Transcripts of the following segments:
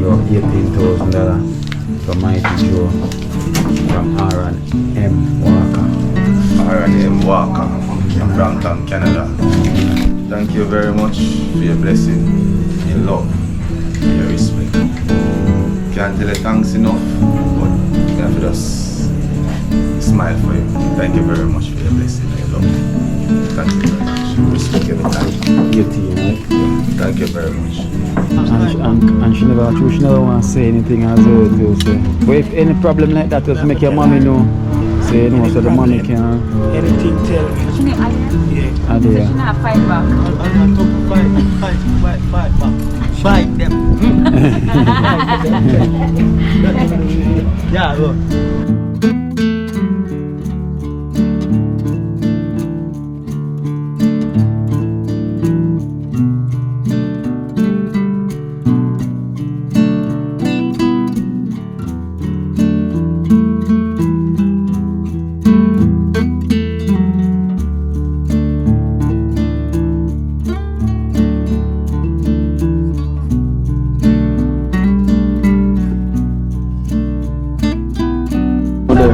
you $18,000 from Mighty Joe from Aaron M. Walker. Aaron M. Walker from Brampton, Canada. Thank you very much for your blessing, your love, your respect. Can't tell you thanks enough, but you have to just smile for you. Thank you very much for your blessing, your love. Thank you very much. Respect every time. Your team, right? Thank you very much. And she never want to say anything as well too. So. But if any problem like that, just make your mommy know. Say no, so the mommy can. Anything tell me. She name Aya? Yeah. Aya. So she not fight back. Fight them. Yeah, go.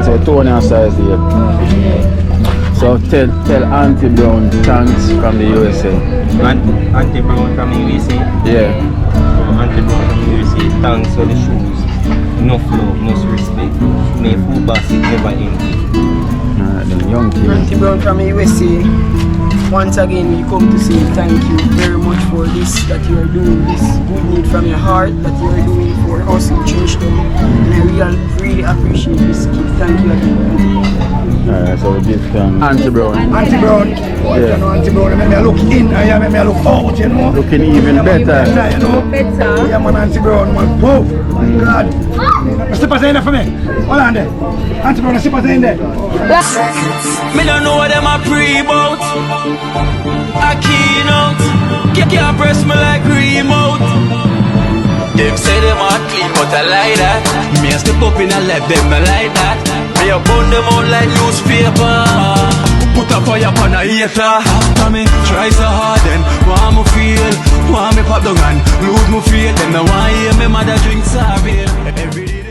So Tony size here. So tell Auntie Brown thanks from the USA. Auntie Brown from the USA. Yeah. Auntie Brown from the USA. Thanks for the shoes. Enough love, enough respect. May food basket never empty. The young team. Auntie Brown from USA. Once again, we come to say thank you very much for this that you are doing, this good need from your heart that you are doing for us in Churchtown. And I really appreciate this gift. Thank you again. Alright, so we give Auntie Brown. Auntie Brown, Yeah. you know, Auntie Brown, make me look in and make me look out, you know. Looking even better. You know. Better. Yeah, man, Auntie Brown, man. Whoa, my God. Slippers in there for me. Hold on there. Auntie Brown, slippers in there. Me don't know what them a pre about. A Kino, can't press me like remote. Them say them a clean, but I like that. Me a step up in a left, them I like that. Me a burn them out like newspaper. Put a fire upon a hater. After me try so hard, then want me feel, want me pop down and lose me feel. Them no want hear me mother drink sorry. Every day.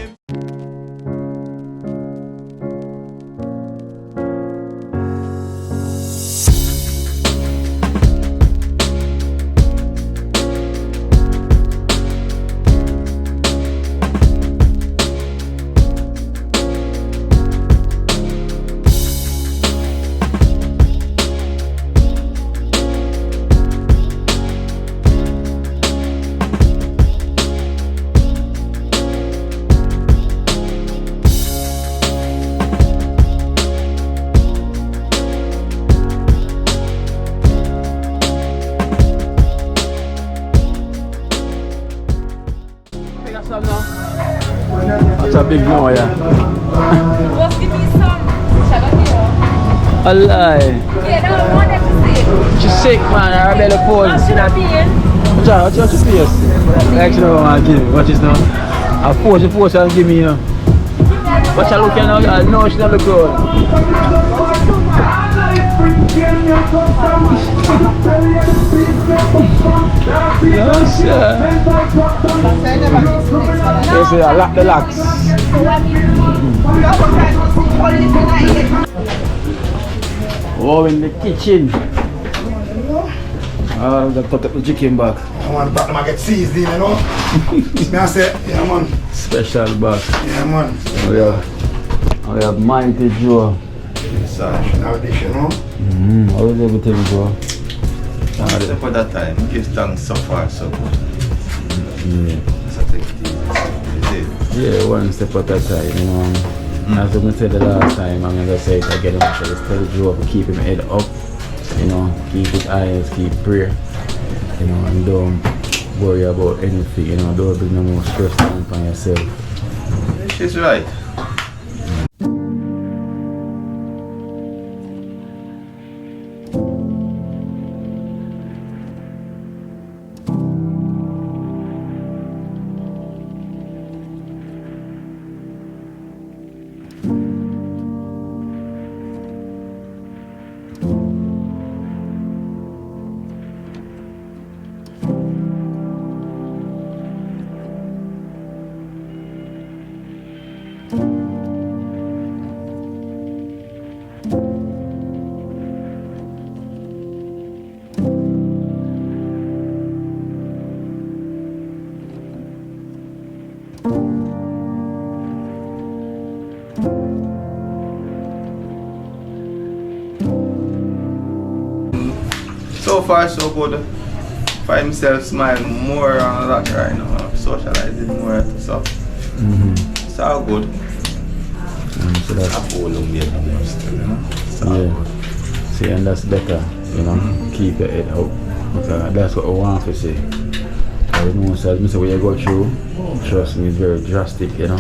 That's a big no, yeah. Just give me some. Shall I give you? A lie. Yeah, no, I want them to see. She's sick, man. Her belly full. What should I be in? What's your face? Like she don't want to give me. Watch this now. I force her and give me, you know. Watch her looking now. I know she don't look good. Yes, sir. Yes, sir. I lock the locks. Oh, in the kitchen. They put up the chicken back. I want to get seized in, you know. Me I say, yeah, man. Special back. Yeah, man. We have Mighty Joe. Now this, you know. How is everything, Joe? One step at a time. Give thanks so far, so good. Yeah. So take it easy. Yeah, one step at a time, you know. As I said the last time, I'm gonna say it again. I'm sure tell Joe to keep him head up, you know, keep his eyes, keep prayer, you know, and don't worry about anything, you know, don't bring no more stress down on yourself. She's right. So far so good. Find himself smiling more and a lot right now. Socializing more, so it's all good. So that's yeah. See, and that's better, you know. Keep your head out. Because that's what I want to say. I know, so when you go through, trust me, it's very drastic, you know.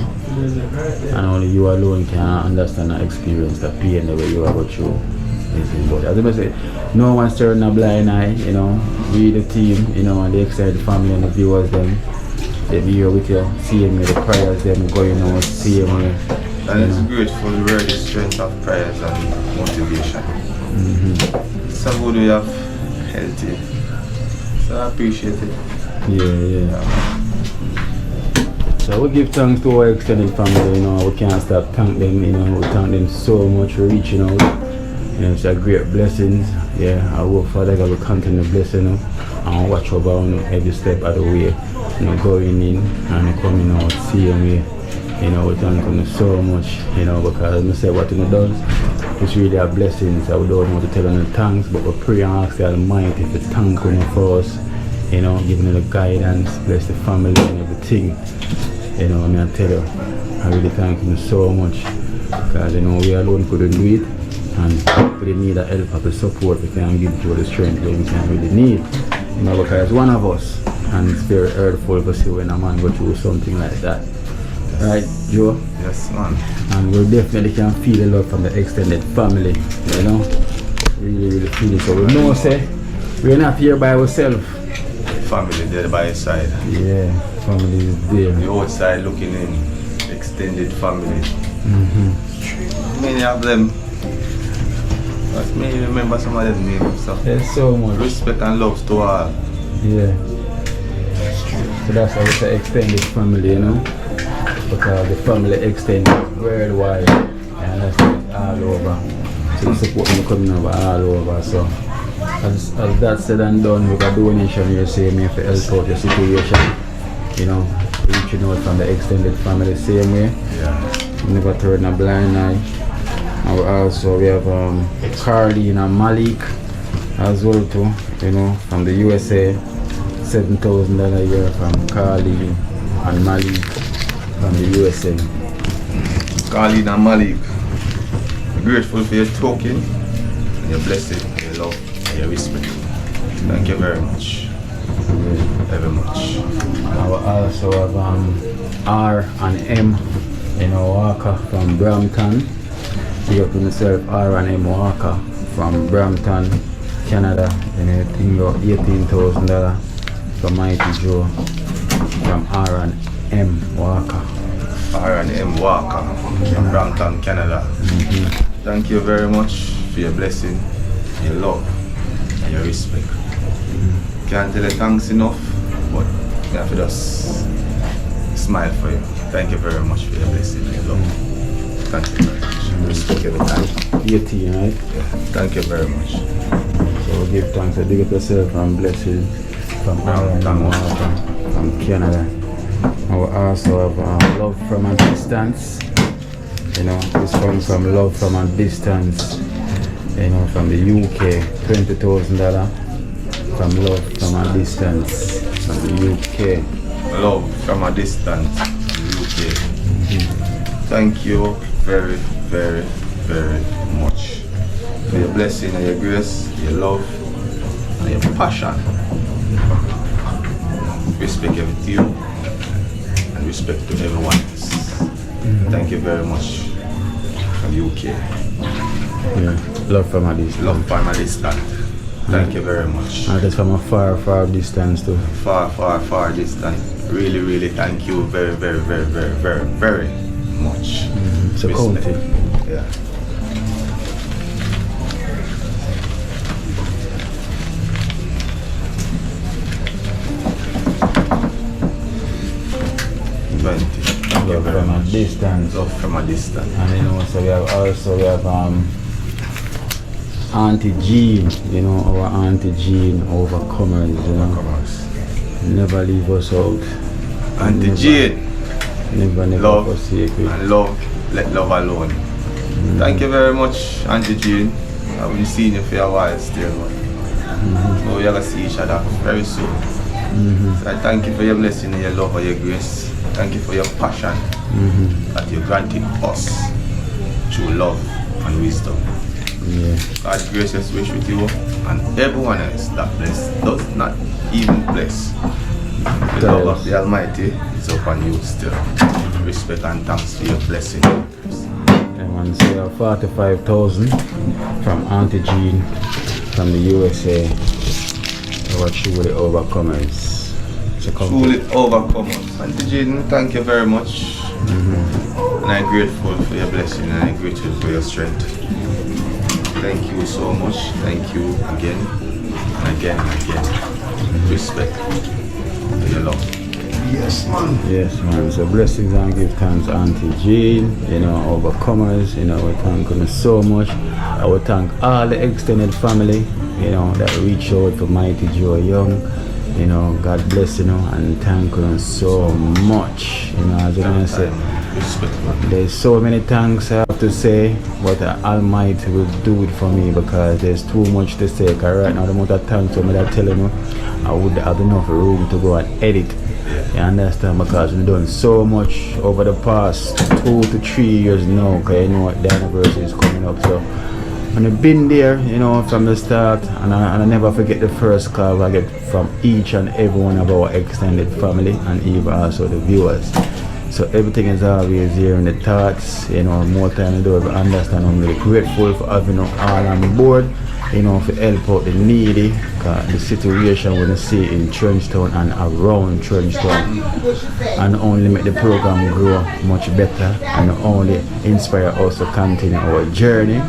And only you alone can understand and experience the pain the way you are go through. But as I say, no one's turning a blind eye, you know. We the team, you know, and the extended family and the viewers, them, they be here with you, seeing me, the prayers, them going on, seeing me. And it's grateful to hear the strength of prayers and motivation. So good we have healthy. So I appreciate it. Yeah. So we give thanks to our extended family, you know, we can't stop thank them, you know, we thank them so much for reaching out. You know, it's a great blessings. Yeah, I hope Father God will continue blessing them and watch over them every step of the way. You know, going in and coming out, seeing me. You know, we thank them so much, you know, because I say what it does, it's really a blessing. So we don't want to tell them thanks, but we pray and ask the Almighty to thank them for us, you know, giving them the guidance, bless the family and everything. You know, I mean, I tell you, I really thank them so much, because, you know, we alone couldn't do it, and we need the help of the support we can give to the strength that we can really need, you know, because one of us, and it's very hurtful to see when a man go through something like that. Right, Joe? Yes, man. And we definitely can feel a lot from the extended family, you know? Really feel it. So we know, say, we're not here by ourselves. Family there by your side. Yeah, family is there. The outside looking in, extended family. Many of them, but me remember some of them names. So. There's so much. Respect and love to all. Yeah. So that's how we say extended family, you know? Because the family extends worldwide and that's all over. So the support is coming over all over. So as that said and done, with a donation you say me for help out your situation. You know, reaching out from the extended family same way. Yeah. Never turn a blind eye. And we have Carleen and Malik as well too, you know, from the USA. $7,000 a year from Carleen and Malik. From the USA. Khalid and Malik, grateful for your token, and your blessing, your love, and your respect. Thank you very much. Very much. I will also have R and M, you know, Walker from Brampton. Big up to myself, R and M Walker from Brampton, Canada. And I think you $18,000 from Mighty Joe from R and M Walker. R&M Walker from Brampton, Canada. Thank you very much for your blessing, your love, and your respect. Can't tell you thanks enough, but I have to just smile for you. Thank you very much for your blessing and your love. Thank you very much. Respect every time. 18, right? Yeah. Thank you very much. So we give thanks to big up yourself and blessings from R&M Walker from Canada. I will also have love from a distance. You know, this comes from love from a distance. You know, from the UK, $20,000 from love from a distance from the UK. Love from a distance, UK. Thank you very much for your blessing and your grace, your love, and your passion. Respect everything to you. Respect to everyone else. Thank you very much from UK. Yeah, love from a distance. Love from a distance. Thank you very much. And that's from a far distance too. Far distance. Really thank you very much. So counting. Yeah. Love from a distance. Love from a distance. And you know, so we have Auntie Jean, you know, our Auntie Jean, overcomers, you know. Overcomers. Never leave us out. Auntie Jean. Never love forsake you. and love, let love alone. Thank you very much, Auntie Jean. I haven't seen you for a while still, but So we're gonna see each other very soon. So I thank you for your blessing and your love and your grace. Thank you for your passion that you granted us through love and wisdom. Yeah. God's gracious wish with you and everyone else that does not even bless. The love of the Almighty is upon you still. Respect and thanks for your blessing. And so 45,000 from Auntie Jean from the USA. Our truly overcomers. So Truly overcomers. Auntie Jean, thank you very much. And I'm grateful for your blessing and I'm grateful for your strength. Thank you so much. Thank you again and again and again. Respect for your love. Yes, man. Yes, man. So blessings and give thanks, Auntie Jean, overcomers, we thank you so much. I would thank all the extended family, that reach out for Mighty Joe Young. God bless, and thank you so much. As you're gonna say, there's so many thanks I have to say, but the Almighty will do it for me because there's too much to say. Because right now, the amount of thanks I'm telling you, I would have enough room to go and edit. You understand? Because we've done so much over the past 2 to 3 years now, because the anniversary is coming up. So I've been there, from the start, and I never forget the first call I get from each and every one of our extended family and even also the viewers. So everything is always here in the thoughts, more time to do it, understand. I'm really grateful for having all on board, for help out the needy, because the situation we see in Trenchtown and around Trenchtown, and only make the program grow much better and only inspire us to continue our journey,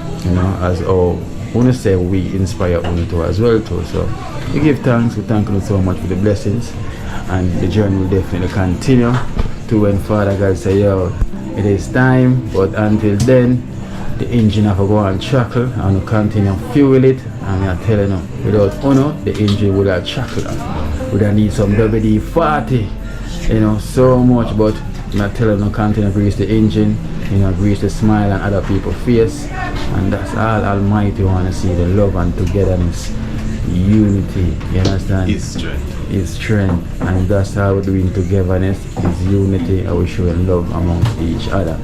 as how we say we inspire us to as well too. So we give thanks, we thank you so much for the blessings, and the journey will definitely continue to when Father God say, yo, it is time, but until then, the engine have to go and chuckle and continue fuel it. And I'm telling you, without the engine would have chuckled. We would need some WD-40, so much, but I'm telling you, continue grease the engine, grease the smile on other people's face, and that's all Almighty want to see, the love and togetherness, unity, you understand? It's strength. Is strength, and that's how we're doing togetherness, is unity, and we're showing love amongst each other.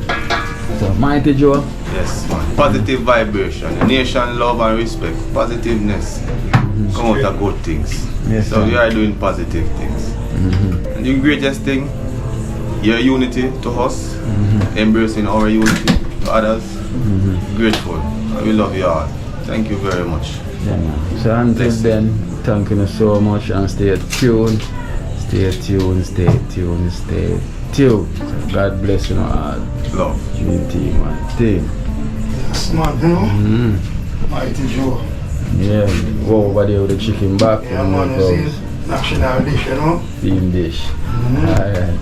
So, Mighty Joe. Yes, man. Positive vibration, nation, love and respect, positiveness. Come out of good things. Yes, so man. we are doing positive things. And the greatest thing, your unity to us, embracing our unity to others. Grateful. We love you all. Thank you very much. Yeah, man. So until then, thank you so much and stay tuned. Stay tuned, stay tuned, stay tuned. So God bless you all. Love. Unity, man. Thing. Yes, man, Mighty Joe. Yeah, go over there with the chicken back. Yeah, man, you see, national dish, Theme dish. Alright.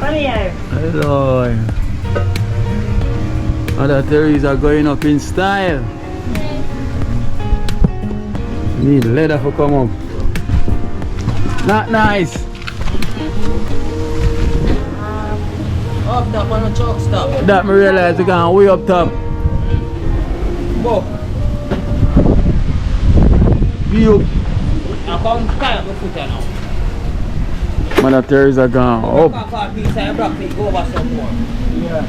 Come here. Hello. Mother Teresa going up in style. Need leather for come up. Not nice. Up top on the truck stop. That me realize you can way up top. Go. View. I come tie up my foot now. Mother Teresa gone up. Come for a piece of black meat, go over some more. Yeah.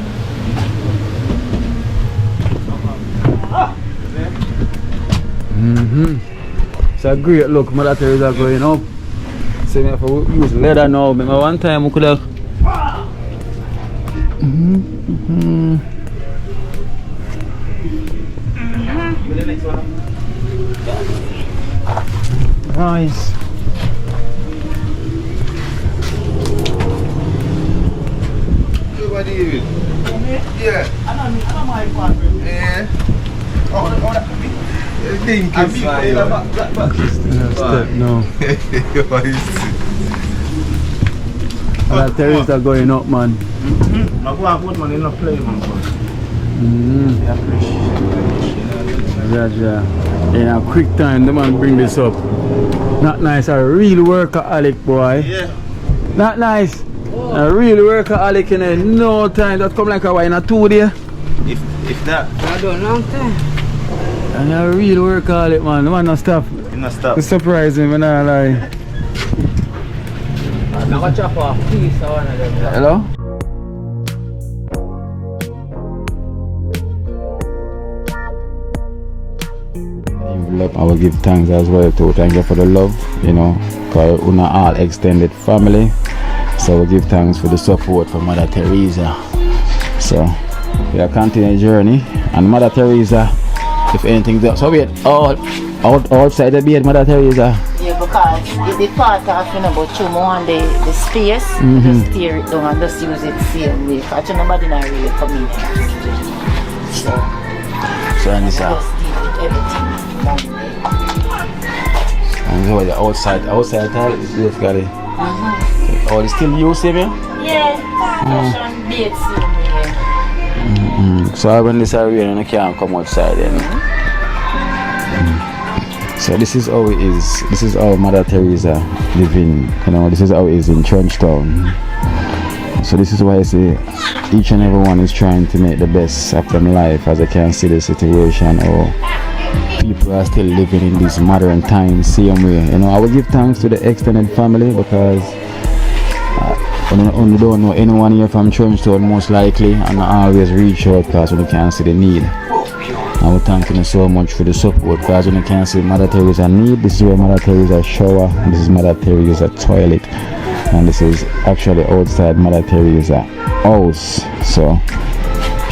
It's a great look, Mother Teresa going up. See me if I use leather now, but one time I could have. Nice. Everybody even. Yeah. I don't mind fabric. Yeah. Oh, that. I think it's fine. Step no. What is it? Mother Teresa going up, man. I go and put man in a play, man. Yeah. In a quick time, the man bring this up. Not nice, a real workaholic, boy. Yeah. Not nice. A real workaholic in no time. That come like a wine a 2 day. If that. I don't long time. And a real workaholic, man. The man not stop. You not stop. It's surprising when I lie. Now I chop off piece of one of them. Hello? I will give thanks as well to thank you for the love, you know, because we're not all extended family. So we give thanks for the support from Mother Teresa. So we are continuing journey, and Mother Teresa, if anything's up, so wait, outside the bed, Mother Teresa. Yeah, because if the part of but you want the space, just tear it down and just use it same way. Because nobody not really come in. So and this just deal with everything. and so the outside tile is basically oh, it's still you same here? Yeah, fashion bed same way. So when this are rain, you can't come outside then. So this is how it is. This is how Mother Teresa living. You know, this is how it is in Trenchtown. So this is why I say each and everyone is trying to make the best of their life, as I can see the situation, or people are still living in these modern times same way. You know, I will give thanks to the extended family because when you don't know anyone here from Trenchtown, most likely, and I always reach out because when you can see the need. I will thank you so much for the support because when you can see Mother Teresa need, this is where Mother Teresa shower, this is Mother Teresa toilet, and this is actually outside Mother Teresa house. So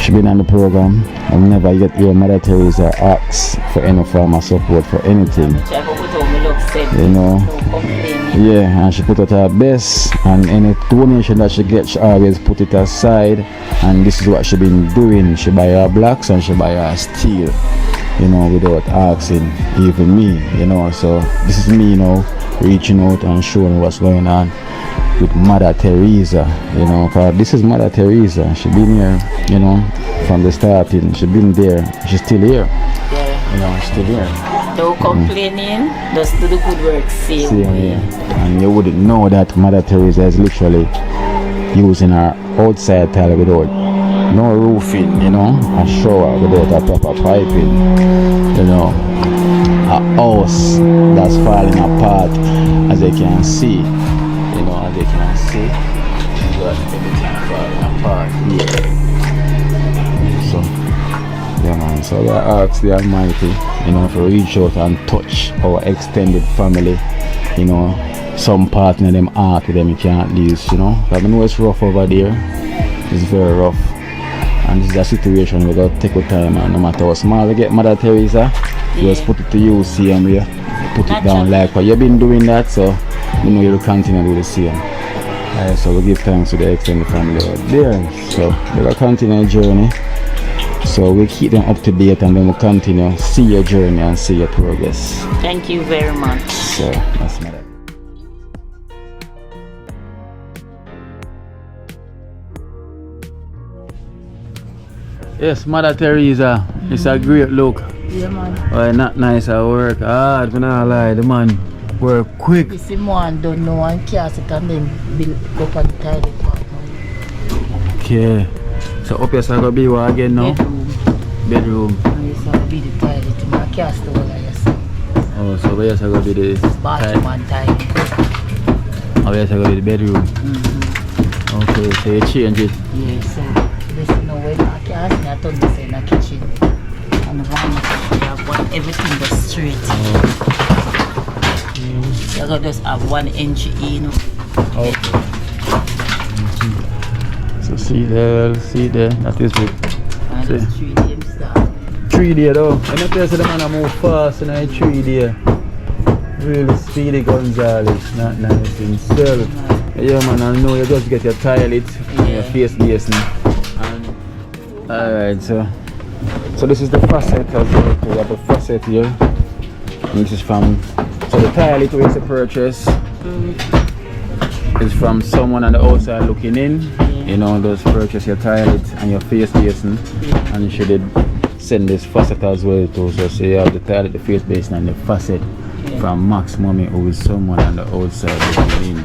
she been on the program. I've never yet hear Mother Teresa ask for any form of support for anything. You know, yeah, and she put out her best, and any donation that she gets, she always put it aside, and this is what she been doing. She buy her blocks and she buy her steel, you know, without asking even me, you know. So this is me now reaching out and showing what's going on with Mother Teresa, you know, because this is Mother Teresa. She been here, you know, from the starting. She been there. She's still here. Yeah. You know, she's still here. No complaining, just do the good work same way. And you wouldn't know that Mother Teresa is literally using her outside tile without no roofing, you know, a shower without a proper piping, you know, a house that's falling apart, as they can see, you know, as they can see, but everything falling apart here. So yeah, man, so we ask the Almighty, you know, to reach out and touch our extended family, you know. Some partner them art with them you can't lose, you know. I know it's rough over there. It's very rough. And this is a situation we got to take our time, and no matter how small we get Mother Teresa, you just put it to use same way. Put it down like what you've been doing that, so you know you'll continue to do the same. Alright, so we give thanks to the extended family out there. So we'll continue the journey. So we keep them up to date, and then we'll continue, see your journey and see your progress. Thank you very much. So that's Mother. Yes, Mother Teresa. It's a great look. Yeah, man. Why not nice at work? Hard, when I lie, the man work quick. You see, man don't know and cast it and then build up on the toilet part now. Okay. So up here, so I go be what again now? Bedroom. Bedroom. And this will be the toilet. I cast the wall, yes. Oh, so where else I go be the Bathroom and toilet. Oh, yes, I go be the bedroom. Okay, so you change it. Yeah, so this is no way I cast me. I turn this in the kitchen. And one, you have one, everything goes straight. You gotta just have 1 inch in. Okay. So see there, that is it. And it's 3 days start. 3 day though. When you tell the man I move fast in a 3 day. Really speedy Gonzales, not nice himself. Yeah man, I know you just get your toilet and your face basin. Alright, so this is the faucet as well. We have the faucet here. And this is from, so the toilet we used to purchase is from someone on the outside looking in. You know, just purchase your toilet and your face basin. And you should send this faucet as well too. So say you have the toilet, the face basin and the faucet from Max Mommy, who is someone on the outside looking in.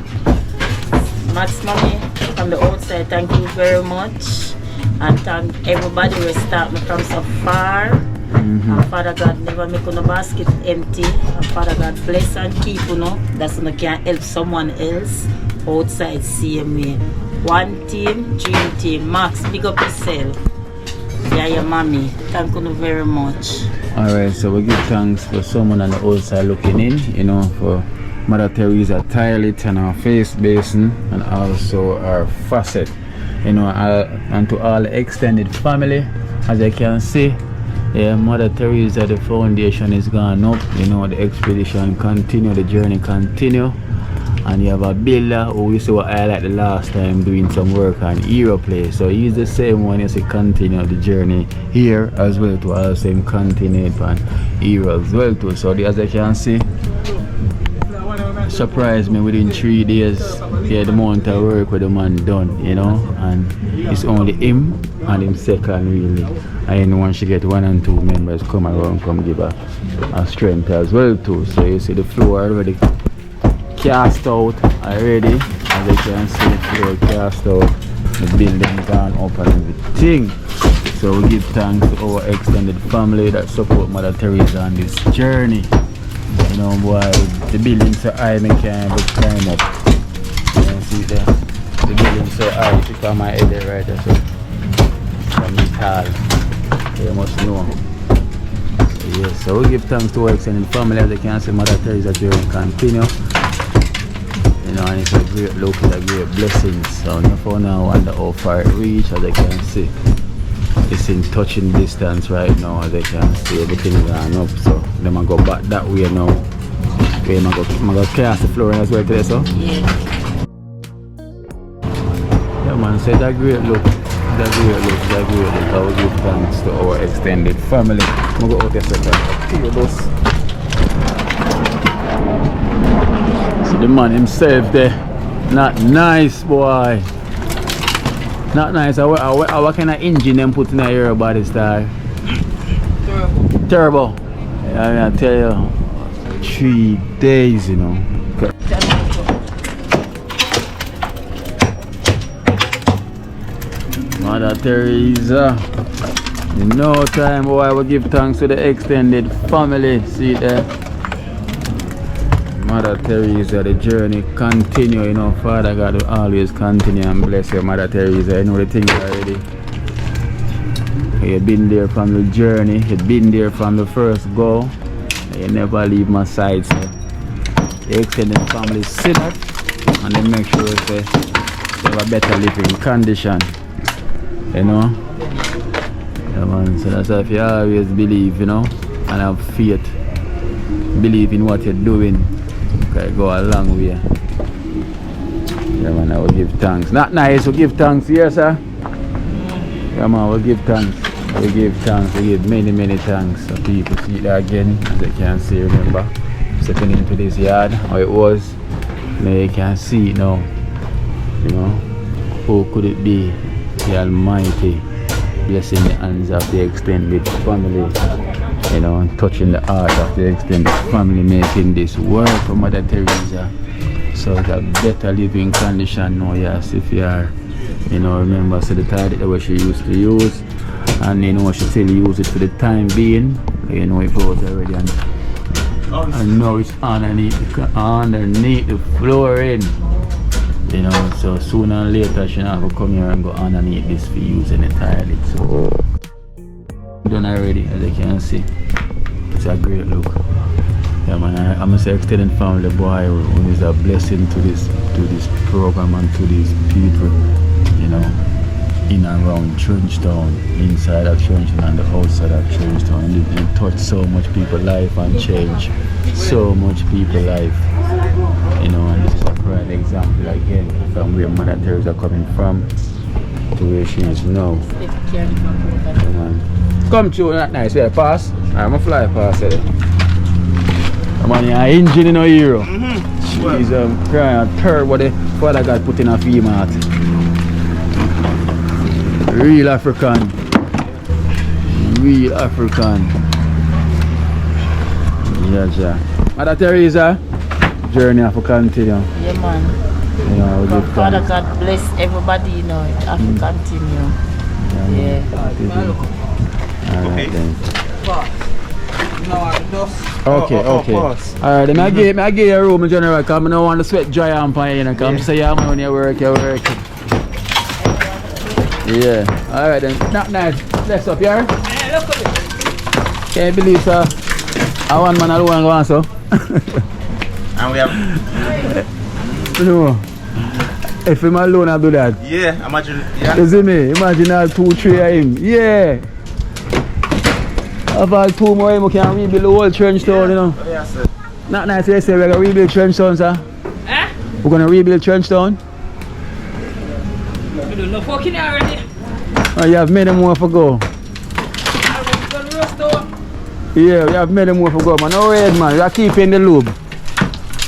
Max Mommy from the outside, thank you very much. And thank everybody who start me from so far. And Father God never make no basket empty. And Father God bless and keep you know. That's when you can help someone else outside same way. One team, dream team. Max, big up yourself. Yeah, your mommy. Thank you very much. Alright, so we give thanks for someone on the outside looking in, you know, for Mother Teresa toilet and our face basin and also our faucet. You know, and to all the extended family, as you can see, yeah, Mother Teresa, the foundation is gone up, you know, the expedition continue, the journey continue. And you have a builder who we saw highlight the last time doing some work on Hero Place. So he's the same one as he continue the journey here as well to also him continue on Hero as well too. So as you can see, surprised me within 3 days. Yeah, the amount of work with the man done, you know, and it's only him and him second really. And anyone should get 1 and 2 members come around, come give a strength as well too. So you see the floor already cast out already, as you can see the floor cast out, the building gone up and everything. So we give thanks to our extended family that support Mother Teresa on this journey. You know, boy, the building so high, I can't even climb up. You can see there, the building so high, if you come my head there right there, so from this hall, you must know. Yes, so we give thanks to our extended family, as you can see Mother Teresa journey continue. You know, and it's a great look, it's a great blessing. So for now, I wonder how far it reach, as you can see. It's in touching distance right now, as you can see, everything is on up. So then I go back that way now. Okay, I'm going to cast the floor as well today, so? Yeah. Yeah man, so it's a great look. It's a great look, it's a great look. I will give thanks to our extended family. I'm going to go out there second. The man himself there, not nice boy, not nice. What kind of engine them put in your body style? Turbo. I tell you, 3 days, you know. Mother Teresa, in no time boy, I will give thanks to the extended family. See there. Mother Teresa, the journey continue, you know. Father God will always continue and bless you, Mother Teresa. You know the things already. You've been there from the journey, you've been there from the first go. You never leave my side, so the extended family see that and they make sure they have a better living condition. You know? Yeah man, so that's why if you always believe, you know, and have faith, believe in what you're doing. Okay, go a long way. Yeah man, I will give thanks. Not nice, we give thanks, yes sir? Yeah man, we'll give thanks. We give thanks, we give many thanks. So people see it again, as they can see, remember. Stepping into this yard, how it was. Now you can see it now. You know, who could it be? The Almighty. blessing the hands of the extended family, you know, and touching the heart of the extended family, making this work for Mother Teresa. So that better living condition now, yes, if you are, you know, remember, so the toilet that she used to use, and you know, she still use it for the time being, you know, it goes already, and now it's underneath the flooring, you know, so sooner or later she have to come here and go underneath this for using the toilet. So done already, as you can see. It's a great look. Yeah, man, I must say extended family boy who is a blessing to this program and to these people, you know, in and around Trenchtown, inside of Trenchtown and the outside of Trenchtown. And it touched so much people's life and changed so much people's life, you know, and this is a prime example again from where Mother Teresa coming from to where she is now. Come through, not nice, yeah, pass. I'm gonna fly past it. I'm on your engine in a hero. She's crying a third what the Father God put in a female heart. Real African. Real African. Yeah. Mother Teresa, journey have to continue. Yeah, man. You know, Father God bless everybody, you know, it have to continue. Yeah. Alright then. No, just. Okay. Alright, then I give you a room in general because I don't want to sweat dry on fire, you know, because I'm saying yeah, man, when you work. Yeah. Alright then. Not nice. Let's up here. Hey, look at it. Can't believe, sir. I want man alone go on, so. And we have. No. If him alone, I'll do that. Yeah, imagine. Yeah. You see me? Imagine all 2, 3 of him. Yeah. Of all 2 more, we can rebuild the whole Trenchtown, you know. Yeah, sir. Not nice to say we're going to rebuild Trenchtown, sir. Eh? We're going to rebuild Trenchtown. You don't know fucking already. Oh, you have many more for go. Yeah, we have many more for go, man. No worries, man. We are keeping the loop.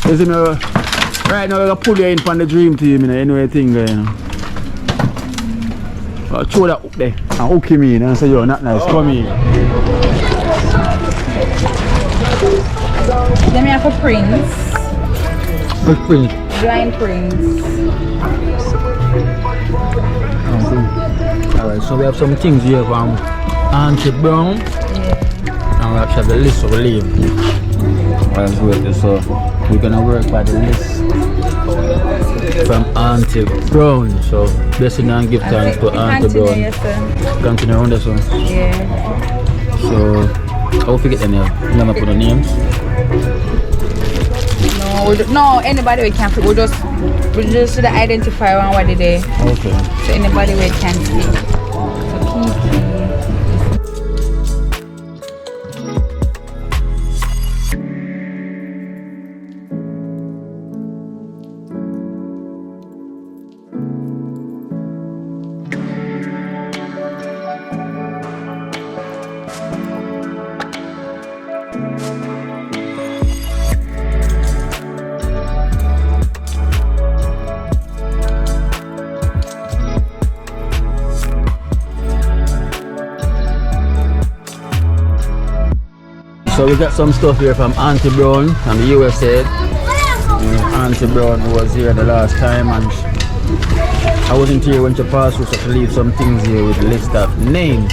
You see me? Right now, we're going to pull you in from the dream team, you know. You know the thing there, you know. I'll throw that up there and hook him in and say, yo, not nice, come in. Then we have a prince. Good print. Blind prince. Alright, so we have some things here from Auntie Brown. Yeah. And we actually have the list of the leave. Let's wait this, so we're gonna work by the list from Auntie Brown. So blessing and give thanks to Auntie Brown. Yes, Continue on this one. yeah. So I'll forget the name. You never put the names. No, anybody we can put. We just should identify one what they do. Okay. So anybody we can see. So Kiki. So we got some stuff here from Auntie Brown from the USA. Auntie Brown was here the last time and I wasn't here when she passed through, so she leave some things here with a list of names.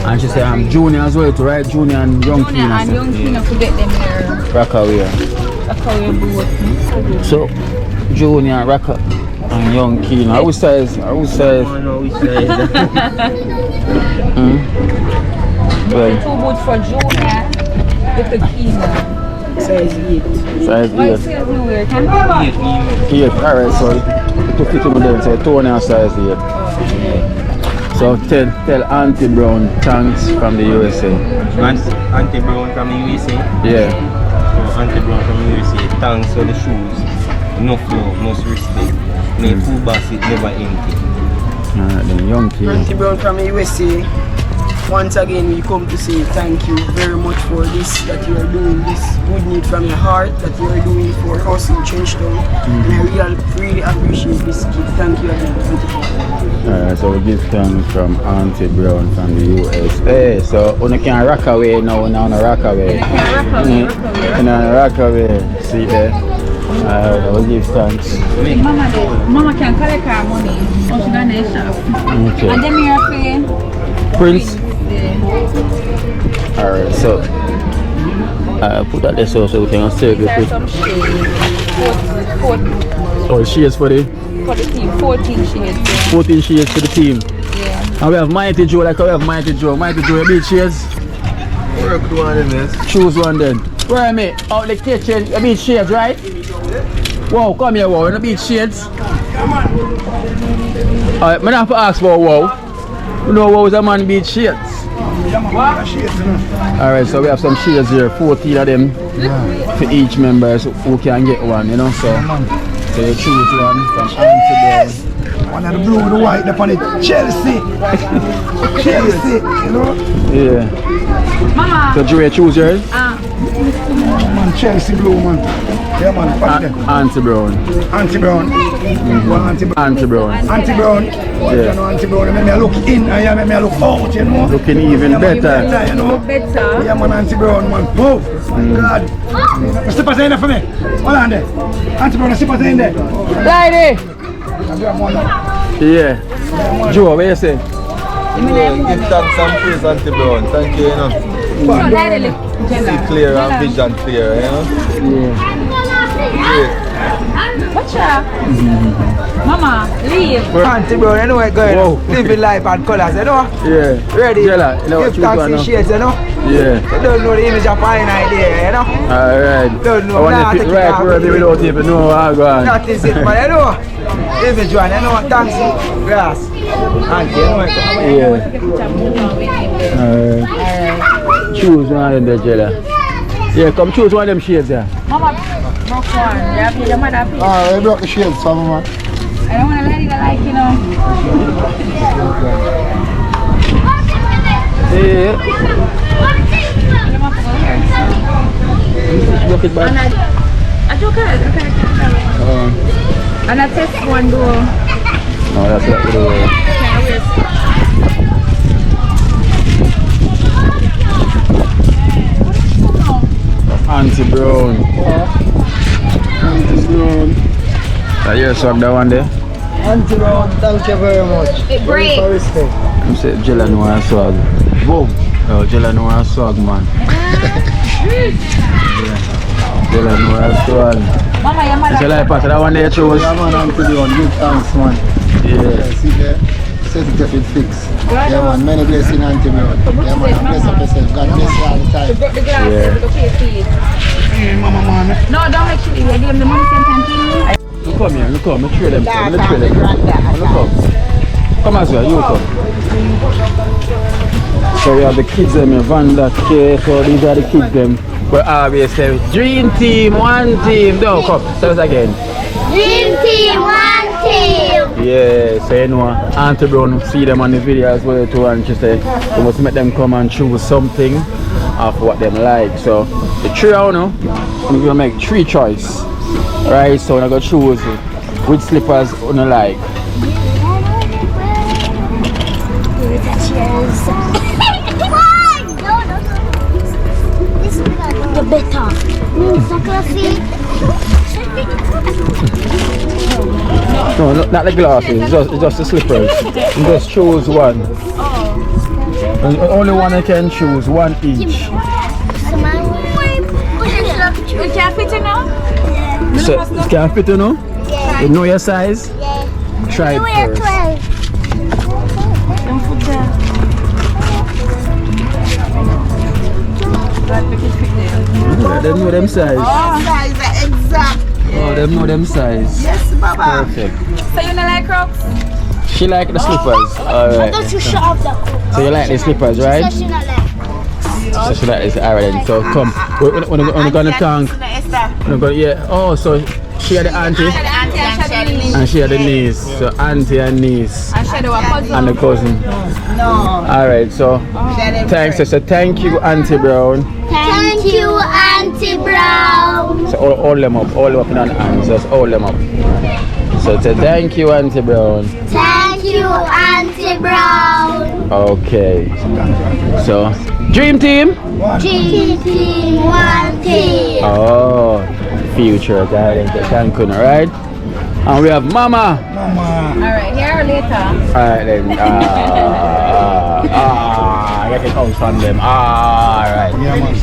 And she said I'm Junior as well, to write Junior and Young Kino. Junior and Young Kino to get them here. Rockaway. Rockaway both. So Junior, Rocker and Young Kino. How size? No, we say. Well, 2 boots for Junior with the Kino. Size 8. size Why 8. is it nowhere? Can 8, alright, so you took it in there and say 2 and size 8. So tell Auntie Brown thanks from the USA. Auntie Brown from the USA. Yeah. So Auntie Brown from the USA, thanks for the shoes. Enough love, enough respect. May food basket never empty. Alright then, Young Kino. Auntie Brown from the USA. once again we come to say thank you very much for this that you are doing, this good need from your heart that you are doing for us in Trenchtown. And I really appreciate this gift. Thank you again. Alright, so we give thanks from Auntie Brown from the USA. So you can rock away now, now on a rock away. Rock away. See there? I will give thanks. Mama can collect her money. She got the shop. Okay. And then we are paying Prince. Yeah. Alright, so put that there so we can circle There's it. some shades. 14 Oh, shades for the team. 14 shades. 14 shades for the team. Yeah. And we have Mighty Joe, like we have Mighty Joe. Mighty Joe, you beat shades? Work one of them, yes. Choose one then. Where am I? Out the kitchen, you beat shades, right? Wow, come here, wow, you beat shades. Alright, I have to ask for wow. You know wow is a man beat shades. Alright, so we have some shades here, 14 of them for each member who can get one, you know, so you choose one from Auntie Brown. One of the blue and the white up on it. Chelsea. Chelsea, you know? Yeah. Mama. So Joey, choose yours? Man, Chelsea blue, man. Yeah, man. What is Auntie Brown. Auntie Brown. Auntie Brown. Auntie Brown. Auntie Brown. Yeah. You know, Auntie Brown. Make me look in and make me look out, you know? Looking even better. You know? Better. Yeah, man, Auntie Brown, man. Oh, my God. The slippers are in there for me. Hold on there. Auntie Brown, the slippers are in there. Lady! Yeah. Joe, what you say? Give thanks and praise Auntie Brown. Thank you, you know. See clear and vision clear, you know. Yeah. Watch out. Mama, leave. Auntie Brown, you know what going on? Living life and colours, you know? Yeah. Ready? Jella, you know what Give you thanks got and now? shades, you know? Yeah. You don't know the image of fine idea, you know? Alright. Don't know, I want to nah, pick right where they without even know how I go on. That is it, but you know? Image one, you know? Thanks, grass. Auntie, you know what? Yeah. Alright. Choose one of them there, Jella. Yeah, come choose one of them shades there. Mama, broke one. You happy? Your mother happy? I broke the shades for me, man. I don't want to let it like, you know. Yeah. Look it back. And I test one door. No, that's not the way. Auntie Brown. Auntie Brown. That you swag that one there? Auntie Brown, thank you very much. It breaks. I'm saying Jella know I swag. Boom. Oh, Jella know I swag, man. Jella know I swag. Mama, your mother. So like pass that one there chose. Yeah, man, Auntie Brown, good thanks, man. Yeah. See there? Set it up, it fix. Yeah, man, many blessings, Auntie Brown. Yeah, man, bless up yourself. God bless you all the time. Broke the glass, Yeah. look at it. Mama, man. No, don't make sure you give them the money same time. Look come here, look come, trade them. Look trade them. Look come. Come as well, you come. So we have the kids them, Van that K, so these are the kids them. But always say dream team, one team. No, come, tell us again. Dream team, one team. Yeah, so you know, Auntie Brown see them on the video as well too, and she said we must make them come and choose something of what them like. So the three I know, we're gonna make 3 choice. Right, so we're gonna choose which slippers you like. The better. No, not the glasses, it's just the slippers. You just choose one. And only one I can choose, one each. You can't fit it now? So, it can fit you know? You know your size? Try it first. Yeah, them know them size. Size exact. Oh, them know them size. Yes, Baba. Perfect. So you don't like Crocs? She like the slippers. Alright. Don't you shut up the cook. So you like the slippers, right? She not like. So she like this. Alright then. So come. We're gonna thank. We're gonna, yeah. Oh, so she had the auntie. The auntie and And she had the niece. So auntie and niece. And she was cousin. And the cousin. No. Alright, so thanks. So thank you, Auntie Brown. Thank you, Auntie Brown. So hold them up in an hand. Just hold them up. So say thank you, Auntie Brown. Thank you, Auntie Brown. Okay. So Dream Team. Dream Team, one team. Oh, future talent. Thank you, alright? And we have Mama. Alright, here or later? Alright then. Get it out from them. Alright. Alright.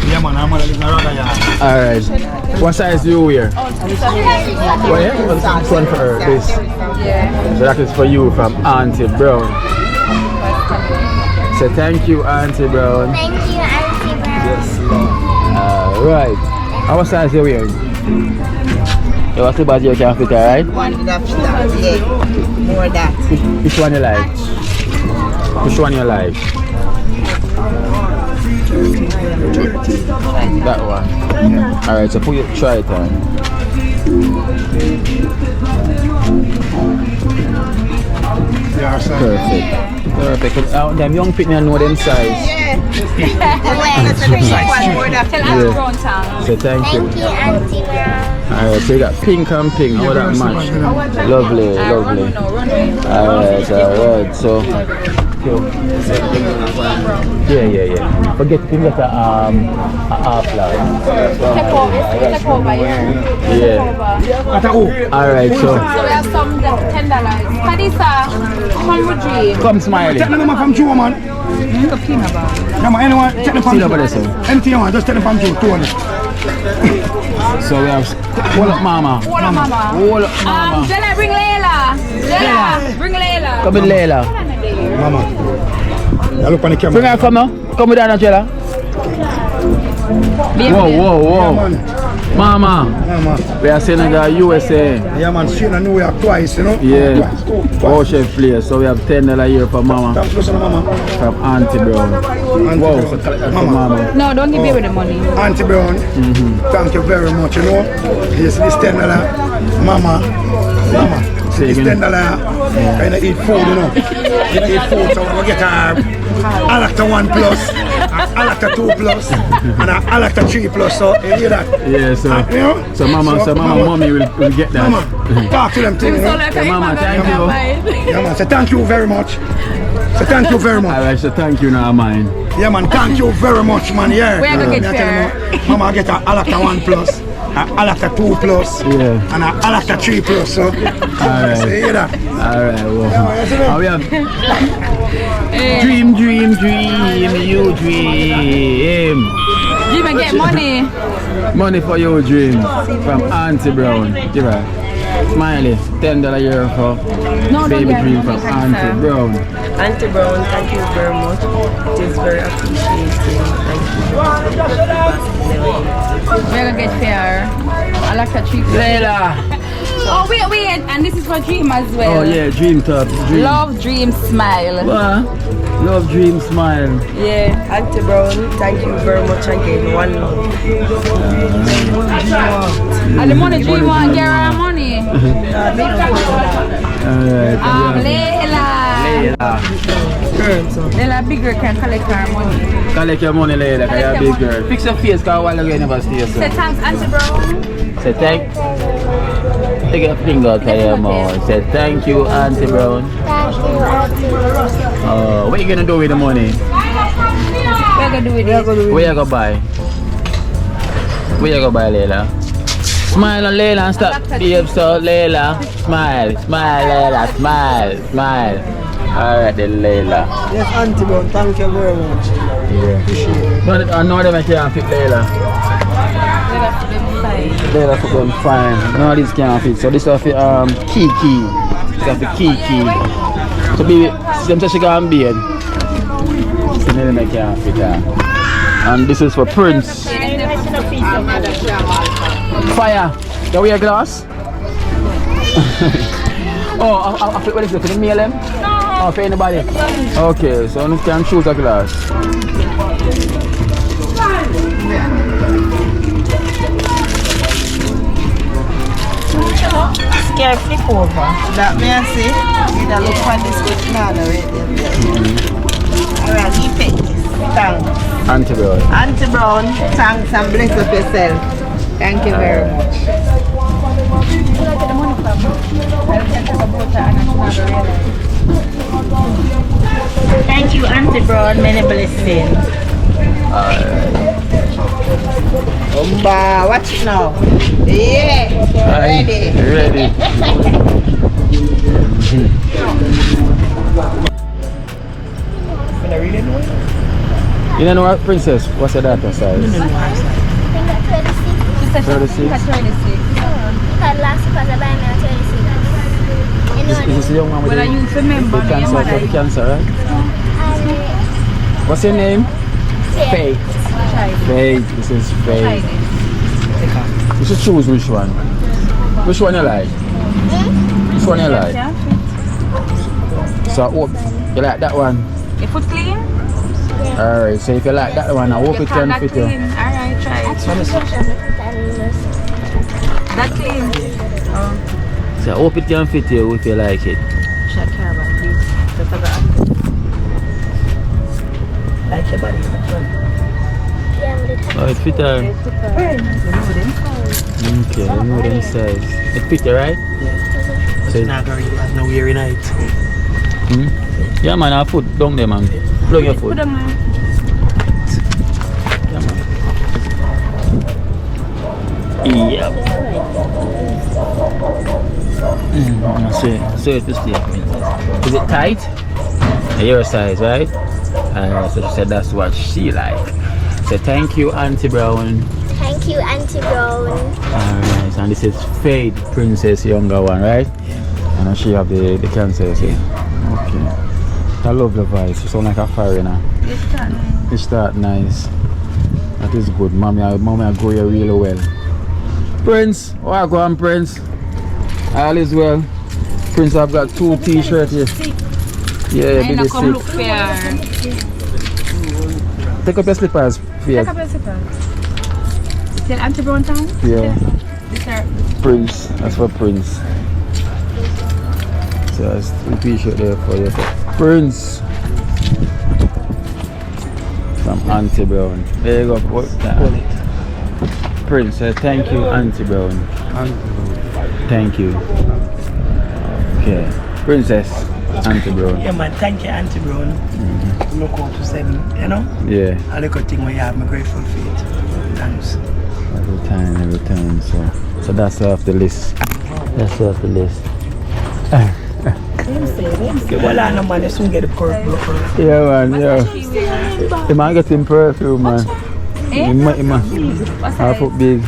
Yeah, man, I'm gonna live in a rubber yard. Alright. What size do you wear? Well, yeah, this one for her. This. Yeah. So that is for you from Auntie Brown. So thank you, Auntie Brown. Thank you, Auntie Brown. Alright. What size you wearing? You want to buy your can fit, alright? One that yeah. More that. Which one you like? Which one you like? That one. Alright, so try it on. Perfect. Them young people know them size. So thank you. Thank you, Auntie Brown. Alright, so you got pink and pink. How that match? Lovely. Alright, so yeah. Forget to get a half line. Take over, Yeah. Alright, so we have some $10. Kadisa, come with Dream. come smiley. Take them from Joe, man. Yeah, man, anyone, take them from See Joe. over there, sir. Anything you want, just take them from Joe, 200. So we have hold up Mama. Jella, bring Layla. Bring Layla. Come with Layla. Mama. I look on the camera. Bring her, come now. Come with Angela. Whoa. Mama. We are Senegal, USA. Yeah, man, she in New York twice, you know? Yeah. Twice. Oh, chef place. So we have $10 here for Mama. Thank you, Mama. From Auntie Brown. Wow, so collect that from Mama. No, don't give me with the money. Auntie Brown, thank you very much, you know? Yes, this $10. Mama. This $10. Kind of eat food, you know? You eat food, so we get I like the 1 plus, I like the 2 plus, and I like the 3 plus, so you hear that? Yeah, so, you know? so mommy will get that. Mama, talk to them too, you know? So Mama, thank you. Yeah, man, say thank you very much. Say thank you very much. Alright, so thank you now, mine. Yeah, man, thank you very much, man, yeah. Where you get fair? Mama, I get I like the 1 plus. I like the 2 plus, Yeah. and I like the 3 plus, so Alright. so you hear that? Alright, well. And we have dream, you dream. Dream and get money. Money for your dream from Auntie Brown. Give her. Smiley, $10 a year for baby dream from Auntie Brown. Auntie Brown, thank you very much. It is very appreciated. Thank you. We're gonna get fair. I like that treat. Layla. Oh, wait. And this is for Dream as well. Oh yeah, dream top. Dream. Love, Dream, Smile. Love, dream, smile. Yeah, Auntie Brown, thank you very much again. One love. And the money, Dream want get her money. Alright. Layla bigger can collect her money. Collect your money, Layla, because you're a big girl. Fix your face, because while you never stay. Say thanks, Auntie Brown. Say thank. Take your finger out of your mouth. Say thank you, Auntie Brown. Thank you, Auntie Brown. What are you gonna do with the money? We're gonna do with it. Where you go buy? Where you go buy, Layla? Smile on Layla and stop. Behave so, Layla. Smile, Layla. Smile. Alright then, Layla. Yes, Auntie Brown, thank you very much. Yeah. But I know them can't fit Layla. Layla put them fine. No, these can't fit. So this is for Kiki. This is for Kiki. So baby, them say she can't be in. So them can't fit her. And this is for Prince. Fire. You wear glass? Oh, what is it? For the meal them? Oh, for anybody? Okay, so you can choose a glass. Scare flip over. That may I say? You know, look for this good banana right there. Alright, keep it. Thanks. Auntie Brown. Auntie Brown, thanks and bless up yourself. Thank you very much. Thank you, Auntie Brown. Many blessings. Umba, watch it now. Yeah, ready. Ready. You don't know what, Princess? What's your daughter's size? 36. Because last year I buy me a 26. Is this the young one with the cancer? The cancer, right? What's your name? Faith. Faith. This is Faith. You should choose which one. Which one you like? Which one you like? So, oh, you like that one? Your foot clean? Alright, so if you like that one, I hope it can fit you. Alright, try it. That clean? Oh. So I hope it can fit you if you like it. Should I care about you? Just about Like your body. Oh, it fit her. Okay, I know them size. It fit you, right? Yeah. So it's not going to have no weary night. Yeah, man, I'll put down there, man. Plug your foot. put them on. Yeah, man. Yep. So it's this thing. Is it tight? Your size, right? So she said that's what she like. So thank you, Auntie Brown. Thank you, Auntie Brown. Alright, and this is Faith, Princess, younger one, right? Yeah. And she have the cancer, see? Okay. I love the voice. You sound like a foreigner. You start nice. That is good. Mommy, I grow you really well. Prince, where you going, Prince? All is well. Prince, I've got 2 t-shirts here. Yeah, I baby come look sick. fair. Take up your slippers, Faith. Take up your slippers. Tell Auntie Brown time? Yeah. This are Prince, that's for Prince. So there's 2 t-shirts there for you. Prince from Auntie Brown. There you go. What that? Prince, thank you, Auntie Brown. Thank you. Okay. Princess, Auntie Brown. Yeah, man, thank you, Auntie Brown. Look out to send, you know? Yeah. I look at thing where you have, I'm grateful for it. Thanks. Every time. So that's off the list. That's off the list. Okay, well, I know, man, you soon get the purple. Yeah, man, yeah. The man getting perfume, man. Half up big.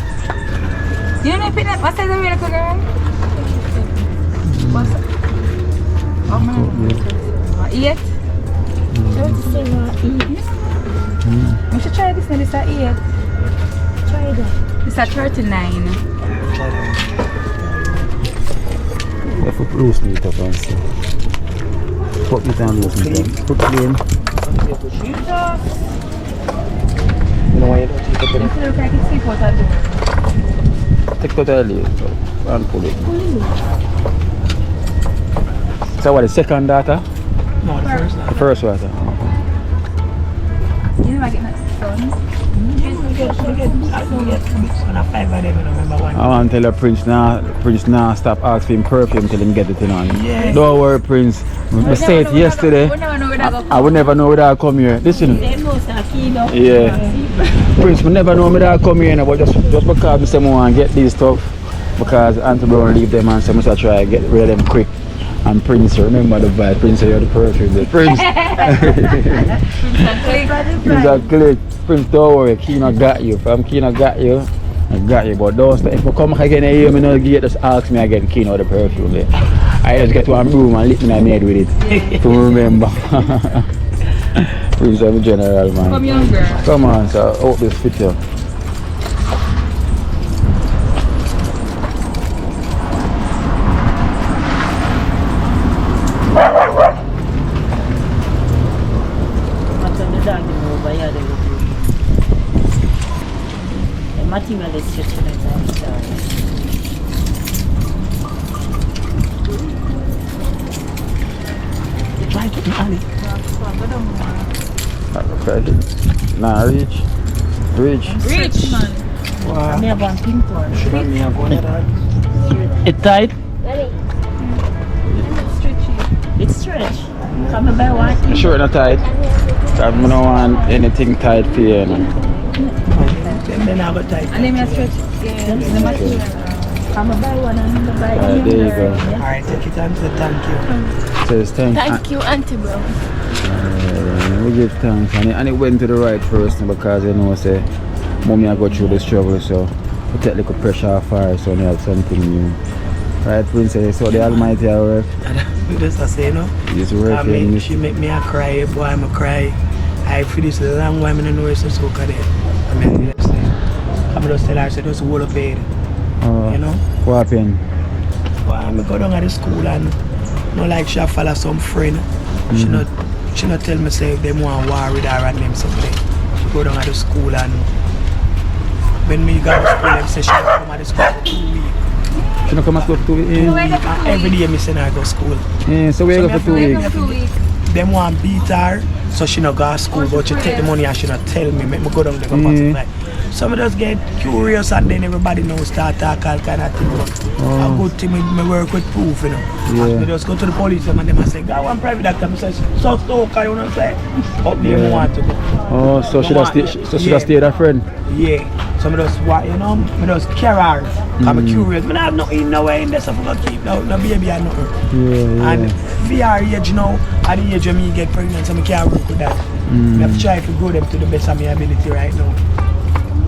You know what size of your girl? What's that? Oh, man. Eat? We should try this now. This is 8. Try that. This is 39. If we loose meat up and see. Put meat and loose meat up. Put clean. You know why you don't take it? Look like it's sleep out of door. Take it out of the and pull it. So what, the second daughter? No, the first daughter. The first daughter. You know I get my son? I want to tell her Prince now stop asking him perfume till him get it in on. Yeah. Don't worry, Prince. I said it yesterday. I would never know whether I come here. Listen. Yeah. Prince, we never know whether I come here, but just because I say I want to get these stuff, because Auntie Brown leave them and say I try to get rid of them quick. And Prince, remember the vibe. Prince, you're the perfume. Prince. Prince are click. Prince, don't worry. Kino got you. From Kino got you. I got you. But don't stop. If you come again and hear me not get, just ask me again. Kino the perfume. I just get one room and lick me and made with it. To remember. Prince, I'm a general, man. Come young girl. Come on, so I hope this fits you. Right up in alley. Okay. Nah, reach. Wow. Me have one pink one. Should have me have one of that. It tight? It's stretch. Come and buy one. You sure not tight? I don't want anything tight for you. No? Then I got tight. And then I stretch. Come and buy one and buy There you go. Alright, take it and say thank you. Says Thank you, Auntie Bro. we give thanks and it went to the right person because you know say mommy I go through the struggle, so we take little pressure off her so we have something new. Right, Princess? So the Almighty I work. Just I say, you know. It's working. She make me a cry, boy, I'm a cry. I feel this a long while, I don't know it's so good. I'm just tell her, so just hold up here. You know? What happened? Well, I go down at the school and not like she follow some friend. She not tell me say if they want war with her and them something. She go down at the school and when me go to school, them say she don't come at the school for 2 weeks. She don't come at school for 2 weeks? Every day me send her to school. Yeah, so where you go for 2 weeks? Them want beat her, so she not go to school, but she take the money and she not tell me, make me go down there go pacify. So I just get curious and then everybody knows start talk all kind of thing. But a good thing, me work with proof, you know. I just go to the police and them say, I want private doctor. I say, so stalker, you know what I'm saying? Up there, want to go. Oh, so she just stay with her friend? Yeah. So I just, you know, I just carry her. I'm curious. I have nothing no way in this, I forgot to keep no baby or nothing. And for our age now, at the age of me get pregnant, so I can't work with that. I have to try to grow them to the best of my ability right now.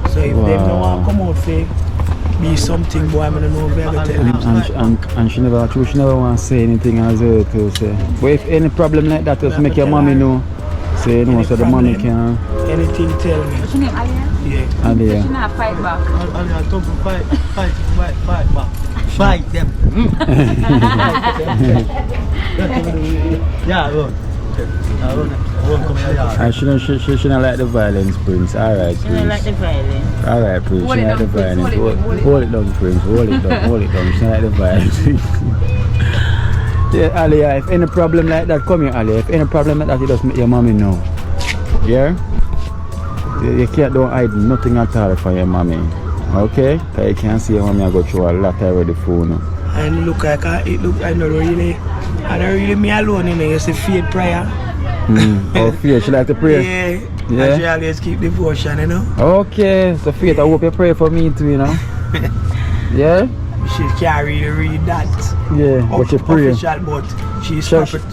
So if they don't want to come out for be something, boy, I don't know if I tell them. And she never want to say anything as well to say. But if any problem like that, just make your mommy know. Say you know, so the mommy can. Anything tell me. What's your name, Alia? Yeah. Alia. She not fight back. Alia, don't fight back. Fight them. Yeah, look. And she don't like the violence, Prince. Alright, Prince. She don't like the violence. Alright, Prince. She don't like the violence. Hold it down, Prince. Hold it down. She don't like the violence. Yeah, Alia, if any problem like that, come here, Alia. If any problem like that, you just make your mommy know. Yeah? You don't hide nothing at all for your mommy. Okay? Because you can see your mommy go through a lot already for you. And look like I don't really me alone in there. It's a faith prayer. Oh, faith, she like to pray? Yeah. And she always keep devotion, you know. Okay, so faith, I hope you pray for me too, you know. Yeah? She can't really read that. Yeah, but she pray. Official, but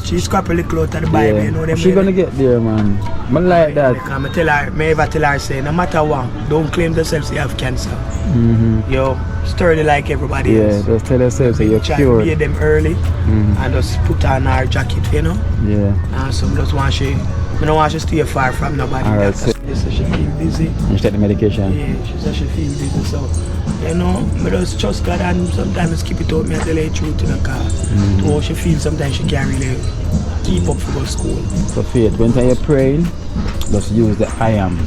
she scrap a little out of the Bible, you know them. She gonna get there, man. I like that. I ever tell her, say, no matter what, don't claim yourself you have cancer. You're sturdy like everybody else. Yeah, just tell yourself so you're try cured. to be them early and just put on her jacket, you know. Yeah. And so I don't want she stay far from nobody. Alright, so she said she feel dizzy. You take the medication? Yeah, she said she feel dizzy, so you know, I just trust God and sometimes keep it out, me I tell her the truth in the car. To how she feels, sometimes she can't really keep up for go to school. So faith, when you're praying, just use the I am.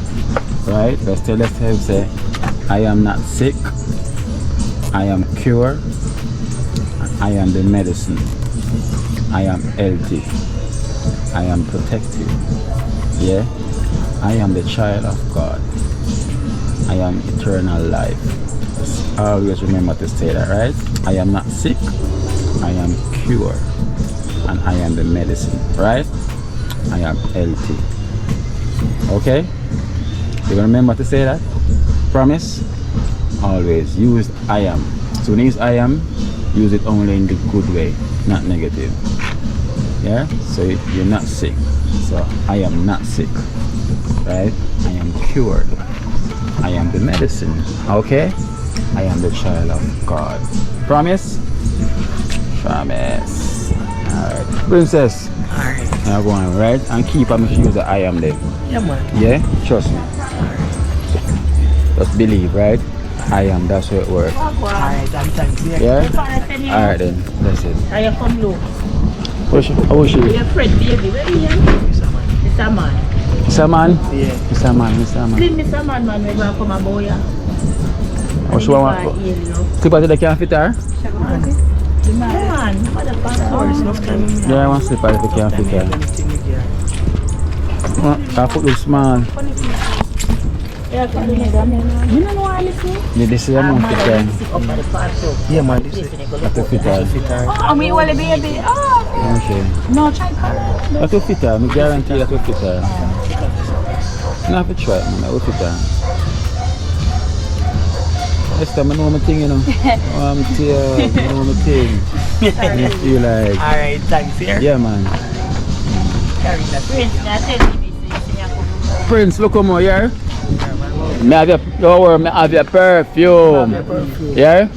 Right? Just tell yourself, say, I am not sick, I am cured, I am the medicine, I am healthy, I am protected. Yeah? I am the child of God. I am eternal life. Just always remember to say that, right? I am not sick, I am cured, and I am the medicine, right? I am healthy. Okay? You gonna remember to say that? Promise? Always use I am. So when you use I am, use it only in the good way, not negative. Yeah? So you're not sick. So I am not sick. Right? I am cured. I am the medicine. Okay? I am the child of God. Promise? Promise. Alright. Princess. Alright. Now go on, right? And keep on use the I am there. Yeah, man. Yeah? Trust me. Just believe, right? I am, that's how it works. Alright, thanks. Yeah? Alright then. That's it. Are you from low? How is she? Your friend, baby. Where are you? Mr. Man. Mr. Man? Yeah. Mr. Man. Slim Mr. Man, we're going to come and boy. What she want? Tip out the can fit her? The man. man. Yeah, I want to slip out if you can't fit her. That foot looks small. Yeah, you know what I listen? Yeah, this is a month of time. Yeah, man, this is That's a fit her. Oh, me want a baby. Oh, Okay. no, try to. That's a fit her. I guarantee that's a fit her. You have to try it, man. That will fit her. Next time I know my thing, you know. I'm here, I know my thing. You feel like... Alright, thanks here. Yeah, man. That's it. Prince, look come over here. Me have your, don't worry, me have your perfume. Yeah?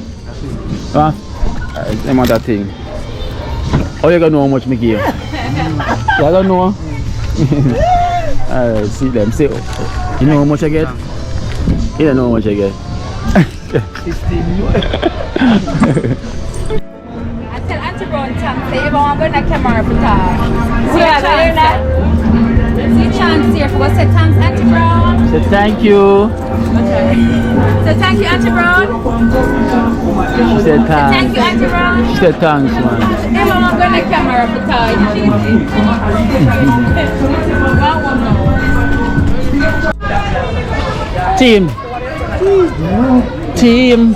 Name of that thing. How you gonna know how much me give you? You gonna know? Alright, see them. See, you know how much I get? You don't know how much I get. I tell Auntie Brown Chance, say if I want to go in the camera for talk. See a chance here. See a chance here for go say thanks Auntie Brown. Say thank you. Okay. So thank you Auntie Brown. She said thanks. Thank you Auntie Brown. She said thanks, man. If I want to go in the camera for talk. Team. Team.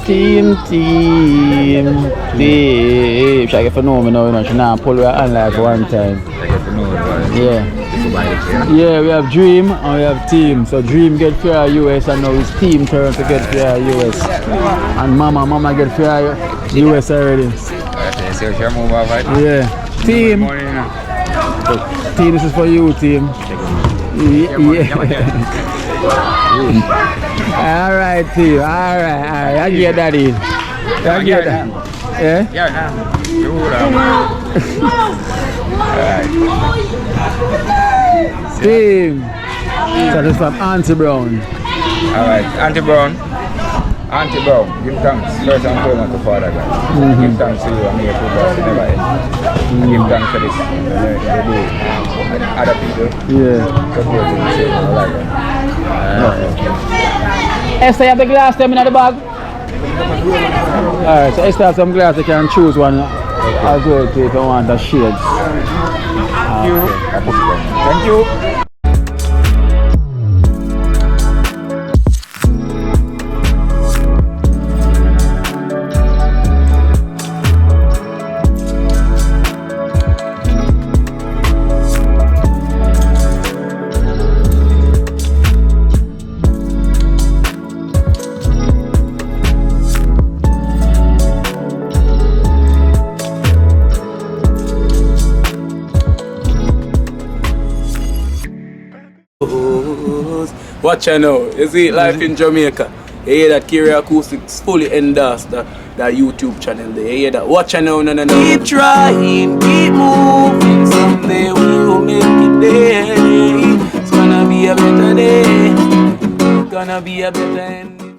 She get for know me now, you know. She now pull her hand like one time. Yeah. Yeah, we have Dream and we have Team. So Dream get for US and now it's Team turn to get for US. And Mama get for US already. Yeah. Team. Team, this is for you, Team. Yeah. Alright, Team. Alright. I get that in. I get that. Yeah? Team. So this is from Auntie Brown. Alright, Auntie Brown, give thanks first and foremost to Father God. Give thanks to you and me for us never end. Give thanks for this. You do other people. Yeah. Support them, say, I like that. Esther, you have the glass them in the bag? Alright, so Esther has some glass, you can choose one as well if you want the shades. Thank you. Watch out now, you see life in Jamaica. You hear that Kiri Acoustics fully endorsed that YouTube channel there. You hear that? Watch out now, no. Keep trying, keep moving. Someday we will make it there. It's gonna be a better day. Gonna be a better end.